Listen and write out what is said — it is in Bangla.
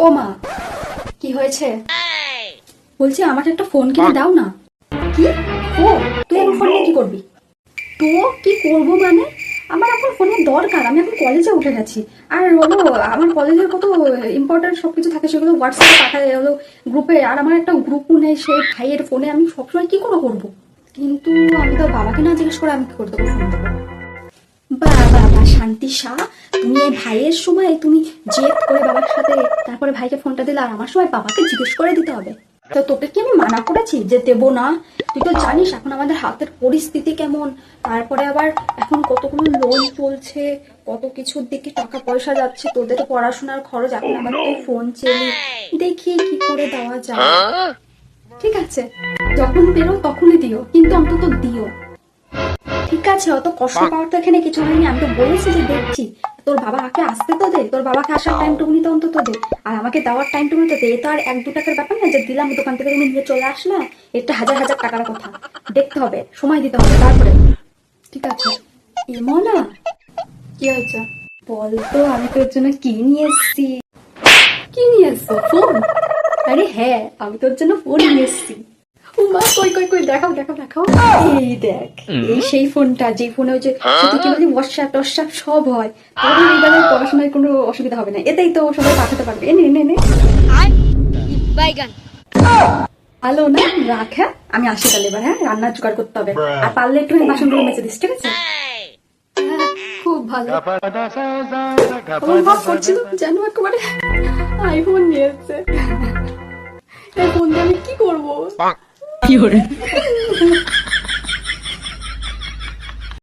ও মা, কি হয়েছে? বলছি আমাকে একটা ফোন কিনে দাও না। কি ফোন? তুই এখন ফোন নিয়ে কি করবি? তো কি করবো মানে, আমার এখন ফোনের দরকার। আমি এখন কলেজে উঠে গেছি। আর হলো আমার কলেজের কত ইম্পর্টেন্ট সবকিছু থাকে, সেগুলো হোয়াটসঅ্যাপে পাঠায় হলো গ্রুপে। আর আমার একটা গ্রুপও নেই সেই ভাইয়ের ফোনে। আমি সবসময় কি করে করবো? কিন্তু আমি তো বাবাকে না জিজ্ঞেস করে আমি কি করে দেবো ফোন দেবো? বাবা শান্তি শাহ, তুমি এই ভাইয়ের সময় তুমি জেদ করে বাবার সাথে তারপরে ভাইকে ফোনটা দিলে, আর আমার সময় বাবাকে জিজ্ঞেস করে দিতে হবে? তো তোকে কি আমি মানা করেছি যে দেবো না? তুই তো জানিস এখন আমাদের হাতের পরিস্থিতি কেমন। তারপরে আবার এখন কতগুলো লোন চলছে, কত কিছুর দিকে টাকা পয়সা যাচ্ছে, তোদের পড়াশোনার খরচ, এখন আবার তুই ফোন চেলি। দেখি কি করে দেওয়া যায়। ঠিক আছে, যখন বেরো তখনই দিও, কিন্তু অন্তত দিও। ঠিক আছে, অত কষ্ট পাওয়ার তো এখানে কিছু হয়নি। আমি তো বলেছি যে দেখছি। তোর বাবাকে আসতে তো দে, তোর বাবাকে আসার টাইমটুকুনি তো অন্তত দে, আর আমাকে দেওয়ার টাইমটুকুনি তো দে। এ তো আর 1-2 টাকার ব্যাপার না যে দিলাম দোকান থেকে তুমি নিয়ে চলে আসলে। এটা হাজার হাজার টাকার কথা। দেখতে হবে, সময় দিতে হবে তারপরে। ঠিক আছে। ইমনা, কি হয়েছে বল তো? আমি তোর জন্য কি নিয়ে এসছি? কি নিয়ে এসছো? ফোন? আরে হ্যাঁ, আমি তোর জন্য ফোন নিয়ে এসছি। মা, কই কই কই, দেখাও দেখাও দেখাও। এই দেখ, এই সেই ফোনটা যে ফোনে ওই যে শুধু কি বলি হোয়াটসঅ্যাপ টসঅ্যাপ সব হয়। তোর এইভাবে পড়াশোনায় কোনো অসুবিধা হবে না, এতেই তো সবাই পাঠাতে পারবে। এনে নে নে। ভালো না? রাখ, হ্যাঁ আমি আসি তাহলে এবার। হ্যাঁ, রান্নার জোগাড় করতে হবে। আর পারলে একটু বাসনগুলো মেজে দিস, ঠিক আছে? হ্যাঁ, খুব ভালো। অনুভব করছিলাম যেন একেবারে আইফোন নিয়ে এসছে। এই ফোন দিয়ে আমি কি করবো?